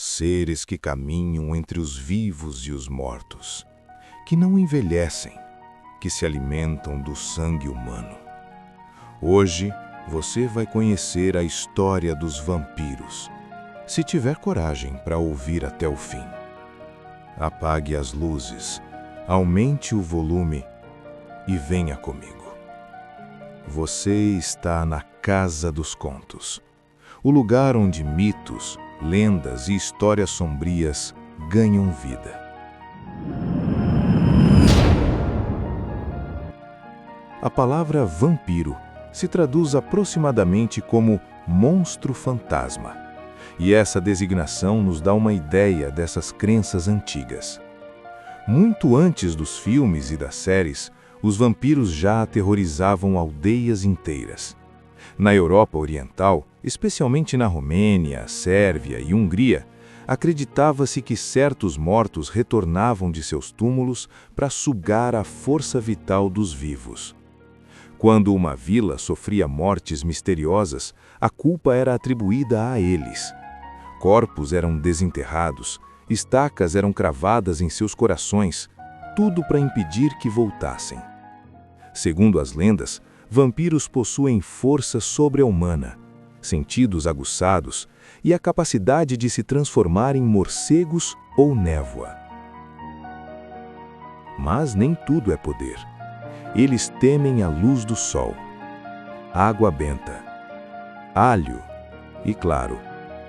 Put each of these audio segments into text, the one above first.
seres que caminham entre os vivos e os mortos, que não envelhecem, que se alimentam do sangue humano. Hoje, você vai conhecer a história dos vampiros, se tiver coragem para ouvir até o fim. Apague as luzes, aumente o volume e venha comigo. Você está na Casa dos Contos, o lugar onde mitos, lendas e histórias sombrias ganham vida. A palavra vampiro se traduz aproximadamente como monstro fantasma, e essa designação nos dá uma ideia dessas crenças antigas. Muito antes dos filmes e das séries, os vampiros já aterrorizavam aldeias inteiras. Na Europa Oriental, especialmente na Romênia, Sérvia e Hungria, acreditava-se que certos mortos retornavam de seus túmulos para sugar a força vital dos vivos. Quando uma vila sofria mortes misteriosas, a culpa era atribuída a eles. Corpos eram desenterrados, estacas eram cravadas em seus corações, tudo para impedir que voltassem. Segundo as lendas, vampiros possuem força sobre-humana, sentidos aguçados e a capacidade de se transformar em morcegos ou névoa. Mas nem tudo é poder. Eles temem a luz do sol, água benta, alho e, claro,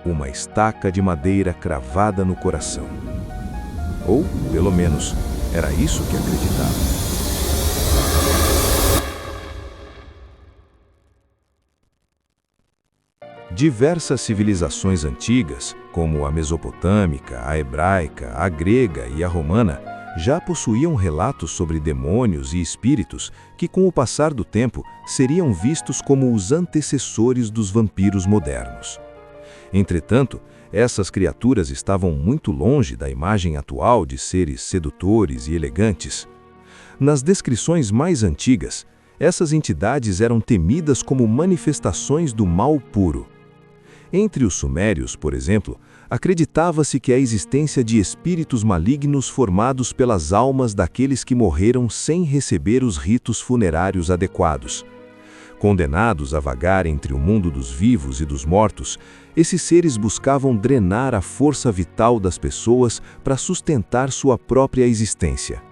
uma estaca de madeira cravada no coração. Ou, pelo menos, era isso que acreditavam. Diversas civilizações antigas, como a mesopotâmica, a hebraica, a grega e a romana, já possuíam relatos sobre demônios e espíritos que, com o passar do tempo, seriam vistos como os antecessores dos vampiros modernos. Entretanto, essas criaturas estavam muito longe da imagem atual de seres sedutores e elegantes. Nas descrições mais antigas, essas entidades eram temidas como manifestações do mal puro. Entre os sumérios, por exemplo, acreditava-se que a existência de espíritos malignos formados pelas almas daqueles que morreram sem receber os ritos funerários adequados. Condenados a vagar entre o mundo dos vivos e dos mortos, esses seres buscavam drenar a força vital das pessoas para sustentar sua própria existência.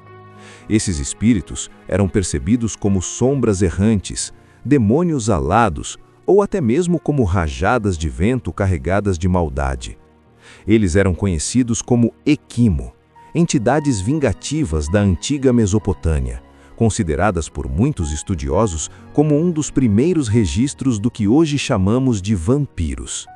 Esses espíritos eram percebidos como sombras errantes, demônios alados ou até mesmo como rajadas de vento carregadas de maldade. Eles eram conhecidos como Equimo, entidades vingativas da antiga Mesopotâmia, consideradas por muitos estudiosos como um dos primeiros registros do que hoje chamamos de vampiros.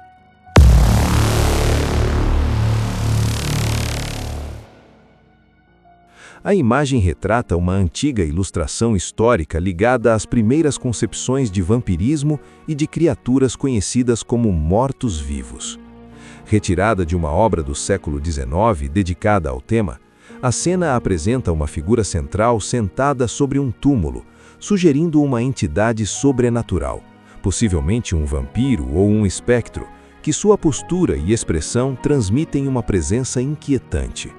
A imagem retrata uma antiga ilustração histórica ligada às primeiras concepções de vampirismo e de criaturas conhecidas como mortos-vivos. Retirada de uma obra do século XIX dedicada ao tema, a cena apresenta uma figura central sentada sobre um túmulo, sugerindo uma entidade sobrenatural, possivelmente um vampiro ou um espectro, que sua postura e expressão transmitem uma presença inquietante.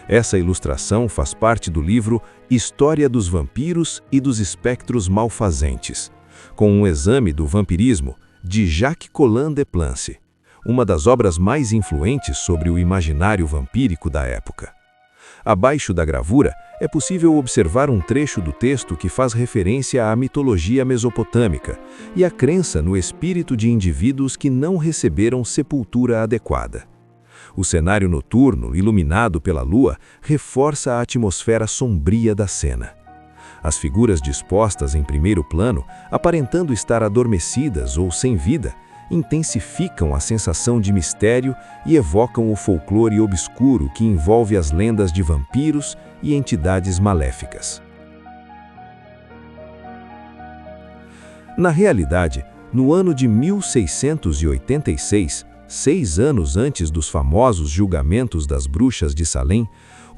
Essa ilustração faz parte do livro História dos Vampiros e dos Espectros Malfazentes, com um exame do vampirismo de Jacques Collin de Plance, uma das obras mais influentes sobre o imaginário vampírico da época. Abaixo da gravura é possível observar um trecho do texto que faz referência à mitologia mesopotâmica e à crença no espírito de indivíduos que não receberam sepultura adequada. O cenário noturno, iluminado pela lua, reforça a atmosfera sombria da cena. As figuras dispostas em primeiro plano, aparentando estar adormecidas ou sem vida, intensificam a sensação de mistério e evocam o folclore obscuro que envolve as lendas de vampiros e entidades maléficas. Na realidade, no ano de 1686, 6 anos antes dos famosos julgamentos das bruxas de Salem,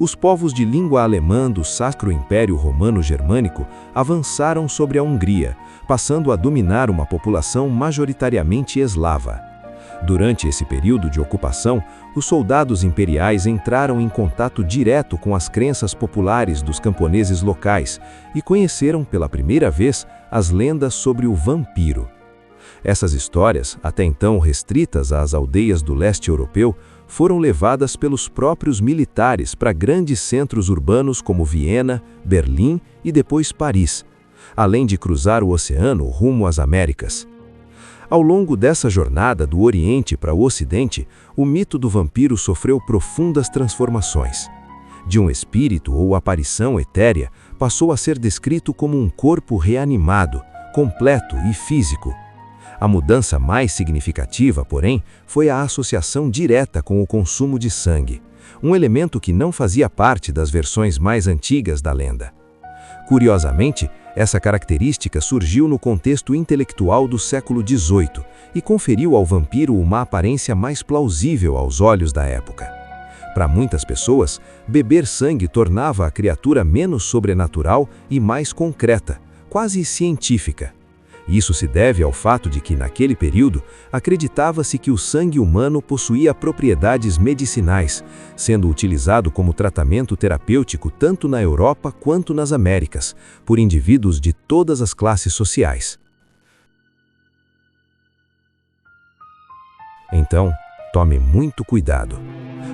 os povos de língua alemã do Sacro Império Romano-Germânico avançaram sobre a Hungria, passando a dominar uma população majoritariamente eslava. Durante esse período de ocupação, os soldados imperiais entraram em contato direto com as crenças populares dos camponeses locais e conheceram pela primeira vez as lendas sobre o vampiro. Essas histórias, até então restritas às aldeias do leste europeu, foram levadas pelos próprios militares para grandes centros urbanos como Viena, Berlim e depois Paris, além de cruzar o oceano rumo às Américas. Ao longo dessa jornada do Oriente para o Ocidente, o mito do vampiro sofreu profundas transformações. De um espírito ou aparição etérea, passou a ser descrito como um corpo reanimado, completo e físico. A mudança mais significativa, porém, foi a associação direta com o consumo de sangue, um elemento que não fazia parte das versões mais antigas da lenda. Curiosamente, essa característica surgiu no contexto intelectual do século XVIII e conferiu ao vampiro uma aparência mais plausível aos olhos da época. Para muitas pessoas, beber sangue tornava a criatura menos sobrenatural e mais concreta, quase científica. Isso se deve ao fato de que, naquele período, acreditava-se que o sangue humano possuía propriedades medicinais, sendo utilizado como tratamento terapêutico tanto na Europa quanto nas Américas, por indivíduos de todas as classes sociais. Então, tome muito cuidado,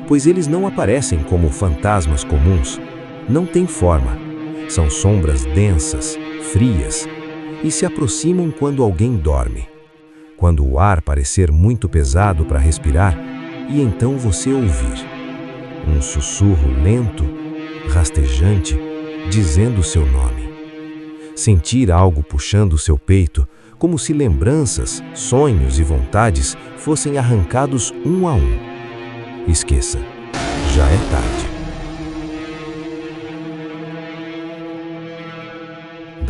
pois eles não aparecem como fantasmas comuns, não têm forma, são sombras densas, frias, e se aproximam quando alguém dorme, quando o ar parecer muito pesado para respirar, e então você ouvir um sussurro lento, rastejante, dizendo seu nome. Sentir algo puxando seu peito, como se lembranças, sonhos e vontades fossem arrancados um a um. Esqueça, já é tarde.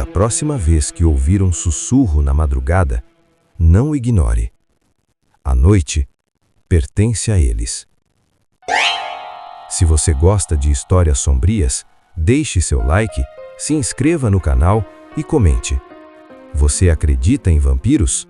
Da próxima vez que ouvir um sussurro na madrugada, não o ignore. A noite pertence a eles. Se você gosta de histórias sombrias, deixe seu like, se inscreva no canal e comente. Você acredita em vampiros?